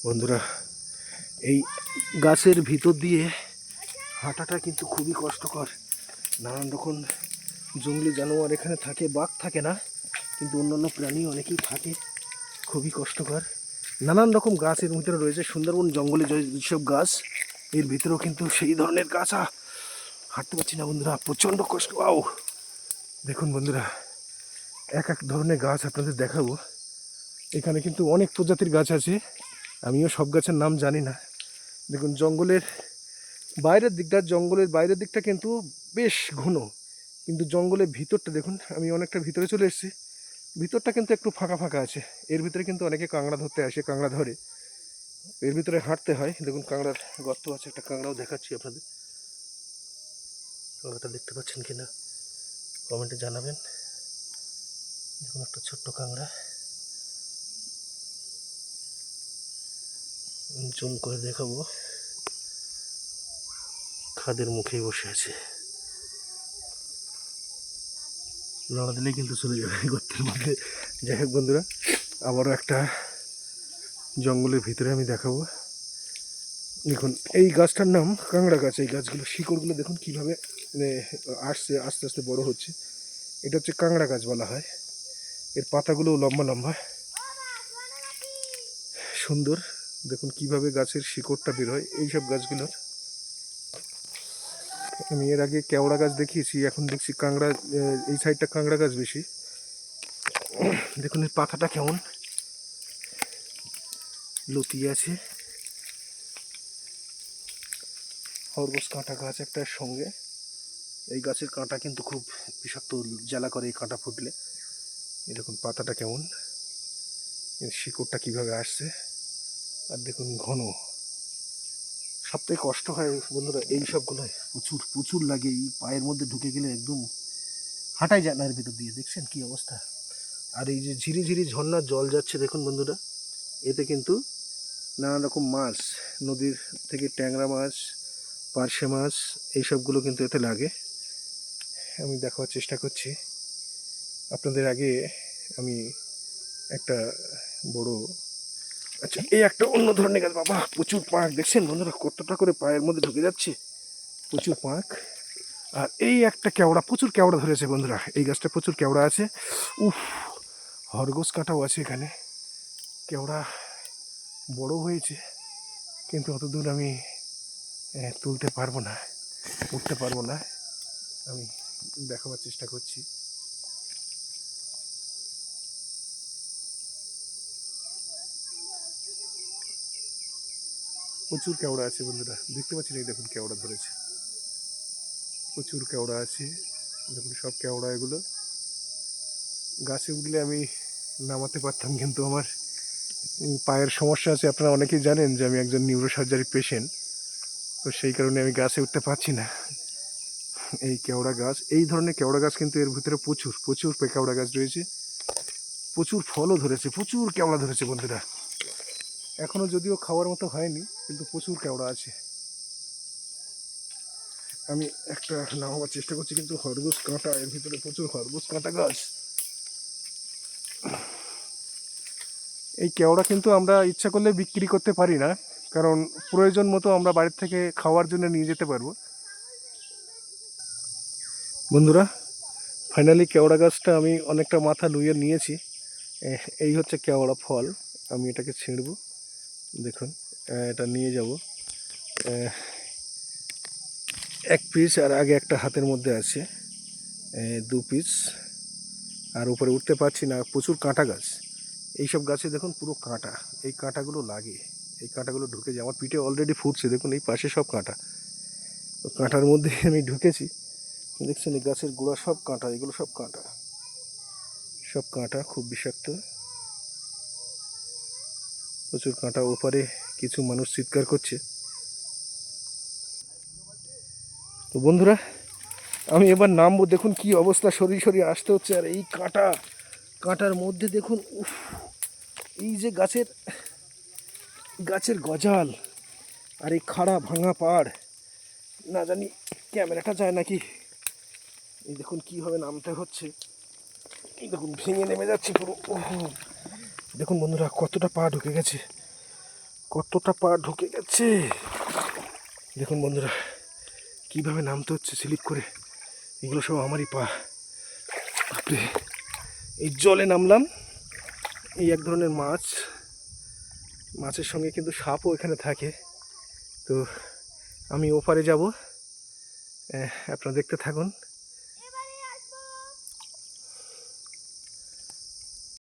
বন্ধুরা, এই গাছের ভিতর দিয়ে হাঁটাটা কিন্তু খুবই কষ্টকর। নানান রকম জঙ্গলি জানোয়ার এখানে থাকে, বাঘ থাকে না, কিন্তু অন্যান্য প্রাণী অনেকেই থাকে। খুবই কষ্টকর। নানান রকম গাছ এর ভিতরে রয়েছে। সুন্দরবন জঙ্গলে যেসব গাছ, এর ভিতরেও কিন্তু সেই ধরনের গাছ। হাঁটতে পারছি না বন্ধুরা, প্রচণ্ড কষ্ট। পাও দেখুন বন্ধুরা, এক এক ধরনের গাছ আপনাদের দেখাবো। এখানে কিন্তু অনেক প্রজাতির গাছ আছে, আমিও সব গাছের নাম জানি না। দেখুন জঙ্গলের বাইরের দিকটা কিন্তু বেশ ঘন, কিন্তু জঙ্গলের ভিতরটা দেখুন, আমি অনেকটা ভিতরে চলে এসেছি। ভিতরটা কিন্তু একটু ফাঁকা ফাঁকা আছে। এর ভিতরে কিন্তু অনেকে কাঁকড়া ধরতে আসে, কাঁকড়া ধরে। এর ভিতরে হাঁটতে হয়। দেখুন কাঁকড়ার গর্ত আছে, একটা কাঁকড়াও দেখাচ্ছি আপনাদের। কাঁকড়াটা দেখতে পাচ্ছেন কিনা কমেন্টে জানাবেন। দেখুন একটা ছোট্ট কাঁকড়া, জুম করে দেখাবো। খাদের মুখেই বসে আছে, নাড়া দিলেই কিন্তু চলে যাবে গর্তের মধ্যে। যাই হোক বন্ধুরা, আবারও একটা জঙ্গলের ভিতরে আমি দেখাবো। দেখুন এই গাছটার নাম কাঁকড়া গাছ। এই গাছগুলো শিকড়গুলো দেখুন কীভাবে আসছে, আস্তে আস্তে বড় হচ্ছে। এটা হচ্ছে কাঁকড়া গাছ বলা হয়। এর পাতাগুলোও লম্বা লম্বা, সুন্দর। দেখুন কিভাবে গাছের শিকড়টা বের হয় এইসব গাছগুলোর। আমি এর আগে কেওড়া গাছ দেখিয়েছি, এখন দেখছি কাঁকড়া। এই সাইডটা কাঁকড়া গাছ বেশি। দেখুন এর পাতাটা কেমন লতিয়ে আছে। খরগোশ কাঁটা গাছ একটার সঙ্গে। এই গাছের কাঁটা কিন্তু খুব বিষাক্ত, জ্বালা করে এই কাঁটা ফুটলে। এরকম পাতাটা কেমন, এর শিকড়টা কীভাবে আসছে। আর দেখুন ঘন। সবথেকে কষ্ট হয় বন্ধুরা এই সবগুলো, প্রচুর প্রচুর লাগে। এই পায়ের মধ্যে ঢুকে গেলে একদম হাঁটাই যায় না এর ভিতর দিয়ে। দেখছেন কি অবস্থা। আর এই যে ঝিরি ঝিরি ঝর্ণার জল যাচ্ছে দেখুন বন্ধুরা, এতে কিন্তু নানা রকম মাছ, নদীর থেকে ট্যাংরা মাছ, পার্শে মাছ, এইসবগুলো কিন্তু এতে লাগে। আমি দেখার চেষ্টা করছি আপনাদের। আগে আমি একটা বড়, আচ্ছা এই একটা অন্য ধরনের গাছ। বাবা প্রচুর পাঁক, দেখছেন বন্ধুরা কতটা করে পায়ের মধ্যে ঢুকে যাচ্ছে, প্রচুর পাঁক। আর এই একটা কেওড়া, প্রচুর কেওড়া ধরেছে বন্ধুরা। এই গাছটা প্রচুর কেওড়া আছে। উফ, খরগোশ কাঁটাও আছে এখানে। কেওড়া বড় হয়েছে, কিন্তু অত দূর আমি তুলতে পারবো না, উঠতে পারবো না। আমি দেখাবার চেষ্টা করছি। প্রচুর কেওড়া আছে বন্ধুরা, দেখতে পাচ্ছেন। এই দেখুন কেওড়া ধরেছে, প্রচুর কেওড়া আছে। দেখুন সব কেওড়া এগুলো। গাছে উঠলে আমি নামাতে পারতাম, কিন্তু আমার পায়ের সমস্যা আছে। আপনারা অনেকেই জানেন যে আমি একজন নিউরোসার্জারি পেশেন্ট, তো সেই কারণে আমি গাছে উঠতে পারছি না। এই কেওড়া গাছ, এই ধরনের কেওড়া গাছ কিন্তু এর ভিতরে প্রচুর প্রচুর কেওড়া গাছ রয়েছে। প্রচুর ফলও ধরেছে, প্রচুর কেওড়া ধরেছে বন্ধুরা। এখনো যদিও খাওয়ার মতো হয়নি, কিন্তু প্রচুর কেওড়া আছে। আমি একটা নামাবার চেষ্টা করছি, কিন্তু খরগোশ কাঁটা, এর ভিতরে প্রচুর খরগোশ কাঁটা গাছ। এই কেওড়া কিন্তু আমরা ইচ্ছা করলে বিক্রি করতে পারি না, কারণ প্রয়োজন মতো আমরা বাড়ির থেকে খাওয়ার জন্য নিয়ে যেতে পারবো। বন্ধুরা ফাইনালি কেওড়া গাছটা আমি অনেকটা মাথা লুইয়ে নিয়েছি। এই হচ্ছে কেওড়া ফল। আমি এটাকে ছিঁড়ব। দেখুন এটা নিয়ে যাব। এক পিস, আর আগে একটা হাতের মধ্যে আছে, দু পিস। আর উপরে উঠতে পারছি না, প্রচুর কাঁটা গাছ। এইসব গাছে দেখুন পুরো কাঁটা, এই কাঁটাগুলো লাগে, এই কাঁটাগুলো ঢুকে যায়। আমার পিঠে অলরেডি ফুটছে, দেখুন এই পাশে সব কাঁটা। তো কাঁটার মধ্যে আমি ঢুকেছি। দেখছেন এই গাছের গোড়া সব কাঁটা, এগুলো সব কাঁটা, সব কাঁটা, খুব বিষাক্ত, প্রচুর কাঁটা। ওপারে কিছু মানুষ চিৎকার করছে। তো বন্ধুরা আমি এবার নামবো। দেখুন কি অবস্থা, সরি সরি আসতে হচ্ছে। আর এই কাঁটা, কাঁটার মধ্যে দেখুন, উফ, এই যে গাছের গাছের গজাল, আর এই খাড়া ভাঙা পাড়, না জানি ক্যামেরাটা যায় নাকি। এই দেখুন কীভাবে নামতে হচ্ছে, এই দেখুন ভেঙে নেমে যাচ্ছে পুরো। দেখুন বন্ধুরা কতটা পা ঢুকে গেছে, কতটা পা ঢুকে গেছে দেখুন বন্ধুরা, কিভাবে নামতে হচ্ছে স্লিপ করে। এগুলো সব আমারই পা। বাপরে, এই জলে নামলাম। এই এক ধরনের মাছ, মাছের সঙ্গে কিন্তু সাপও এখানে থাকে। তো আমি ওপারে যাব, আপনারা দেখতে থাকুন।